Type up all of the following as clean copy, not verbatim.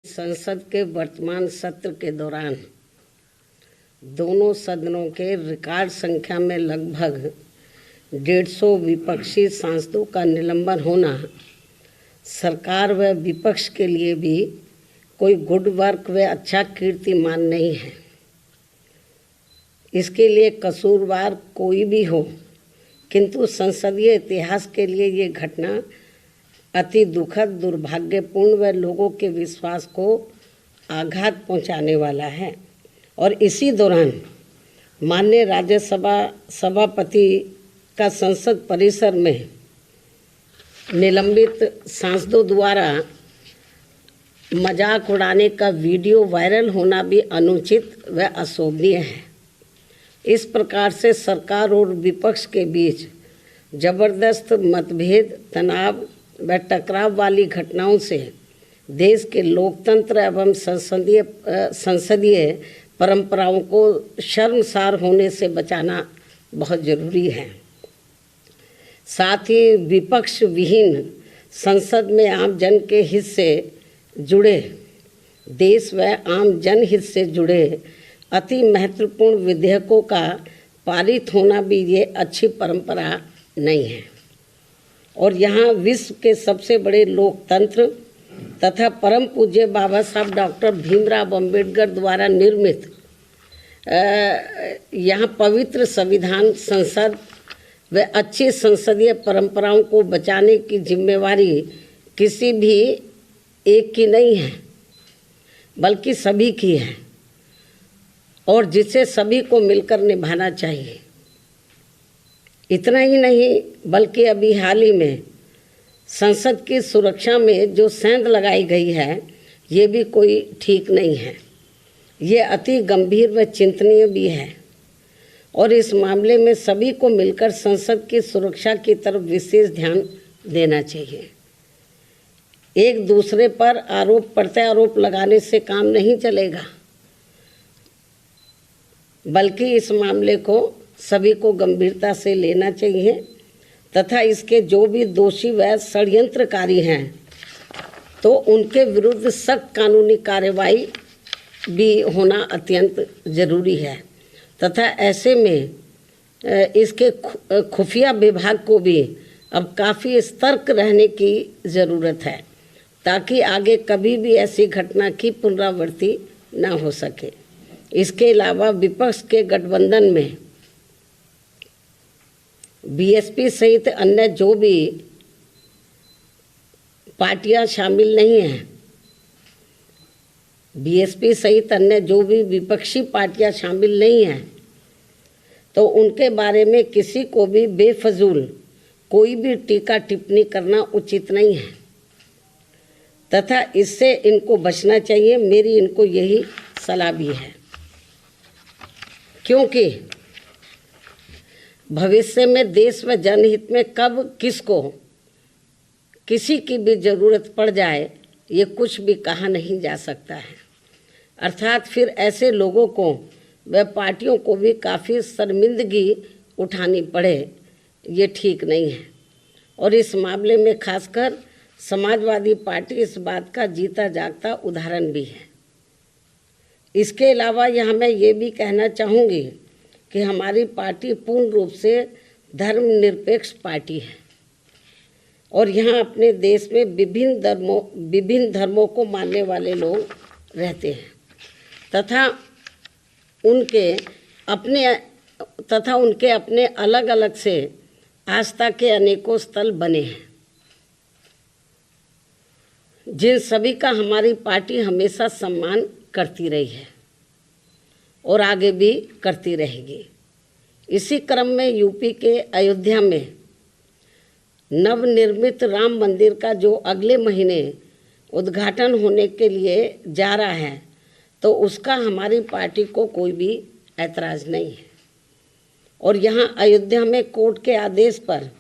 संसद के वर्तमान सत्र के दौरान दोनों सदनों के रिकॉर्ड संख्या में लगभग 150 विपक्षी सांसदों का निलंबन होना सरकार व विपक्ष के लिए भी कोई गुड वर्क व अच्छा कीर्तिमान नहीं है। इसके लिए कसूरवार कोई भी हो, किंतु संसदीय इतिहास के लिए ये घटना अति दुखद, दुर्भाग्यपूर्ण व लोगों के विश्वास को आघात पहुंचाने वाला है। और इसी दौरान माननीय राज्यसभा सभापति का संसद परिसर में निलंबित सांसदों द्वारा मजाक उड़ाने का वीडियो वायरल होना भी अनुचित व अशोभनीय है। इस प्रकार से सरकार और विपक्ष के बीच जबरदस्त मतभेद, तनाव व टकराव वाली घटनाओं से देश के लोकतंत्र एवं संसदीय परंपराओं को शर्मसार होने से बचाना बहुत जरूरी है। साथ ही विपक्ष विहीन संसद में आम जन के हित से जुड़े, देश व आम जनहित से जुड़े अति महत्वपूर्ण विधेयकों का पारित होना भी ये अच्छी परंपरा नहीं है। और यहाँ विश्व के सबसे बड़े लोकतंत्र तथा परम पूज्य बाबा साहब डॉक्टर भीमराव अंबेडकर द्वारा निर्मित यहाँ पवित्र संविधान, संसद व अच्छी संसदीय परंपराओं को बचाने की जिम्मेवारी किसी भी एक की नहीं है, बल्कि सभी की है और जिसे सभी को मिलकर निभाना चाहिए। इतना ही नहीं, बल्कि अभी हाल ही में संसद की सुरक्षा में जो सेंध लगाई गई है, ये भी कोई ठीक नहीं है। ये अति गंभीर व चिंतनीय भी है और इस मामले में सभी को मिलकर संसद की सुरक्षा की तरफ विशेष ध्यान देना चाहिए। एक दूसरे पर आरोप प्रत्यारोप लगाने से काम नहीं चलेगा, बल्कि इस मामले को सभी को गंभीरता से लेना चाहिए तथा इसके जो भी दोषी व षड्यंत्रकारी हैं तो उनके विरुद्ध सख्त कानूनी कार्रवाई भी होना अत्यंत जरूरी है तथा ऐसे में इसके खुफिया विभाग को भी अब काफ़ी सतर्क रहने की ज़रूरत है ताकि आगे कभी भी ऐसी घटना की पुनरावृत्ति न हो सके। इसके अलावा विपक्ष के गठबंधन में बीएसपी सहित अन्य जो भी पार्टियां शामिल नहीं हैं, बीएसपी सहित अन्य जो भी विपक्षी पार्टियां शामिल नहीं हैं, तो उनके बारे में किसी को भी बेफजूल कोई भी टीका टिप्पणी करना उचित नहीं है तथा इससे इनको बचना चाहिए। मेरी इनको यही सलाह भी है, क्योंकि भविष्य में देश व जनहित में कब किसको किसी की भी ज़रूरत पड़ जाए, ये कुछ भी कहा नहीं जा सकता है। अर्थात फिर ऐसे लोगों को व पार्टियों को भी काफ़ी शर्मिंदगी उठानी पड़े, ये ठीक नहीं है। और इस मामले में खासकर समाजवादी पार्टी इस बात का जीता जागता उदाहरण भी है। इसके अलावा यहाँ मैं ये भी कहना चाहूँगी कि हमारी पार्टी पूर्ण रूप से धर्मनिरपेक्ष पार्टी है और यहाँ अपने देश में विभिन्न धर्मों को मानने वाले लोग रहते हैं तथा उनके अपने अलग अलग से आस्था के अनेकों स्थल बने हैं, जिन सभी का हमारी पार्टी हमेशा सम्मान करती रही है और आगे भी करती रहेगी। इसी क्रम में यूपी के अयोध्या में नवनिर्मित राम मंदिर का जो अगले महीने उद्घाटन होने के लिए जा रहा है, तो उसका हमारी पार्टी को कोई भी ऐतराज़ नहीं है। और यहाँ अयोध्या में कोर्ट के आदेश पर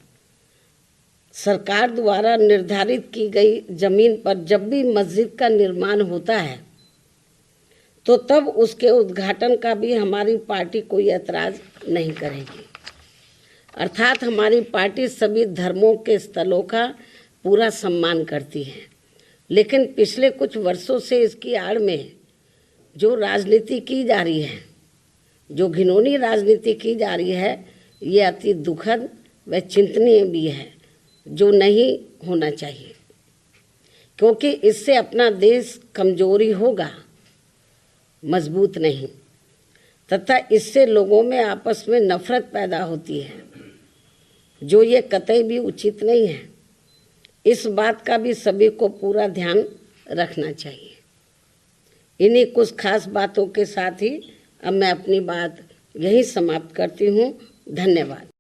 सरकार द्वारा निर्धारित की गई जमीन पर जब भी मस्जिद का निर्माण होता है, तो तब उसके उद्घाटन का भी हमारी पार्टी कोई ऐतराज़ नहीं करेगी। अर्थात हमारी पार्टी सभी धर्मों के स्थलों का पूरा सम्मान करती है लेकिन पिछले कुछ वर्षों से इसकी आड़ में जो राजनीति की जा रही है, जो घिनौनी राजनीति की जा रही है, ये अति दुखद व चिंतनीय भी है, जो नहीं होना चाहिए, क्योंकि इससे अपना देश कमजोरी होगा, मजबूत नहीं, तथा इससे लोगों में आपस में नफरत पैदा होती है, जो ये कतई भी उचित नहीं है। इस बात का भी सभी को पूरा ध्यान रखना चाहिए। इन्हीं कुछ खास बातों के साथ ही अब मैं अपनी बात यहीं समाप्त करती हूँ। धन्यवाद।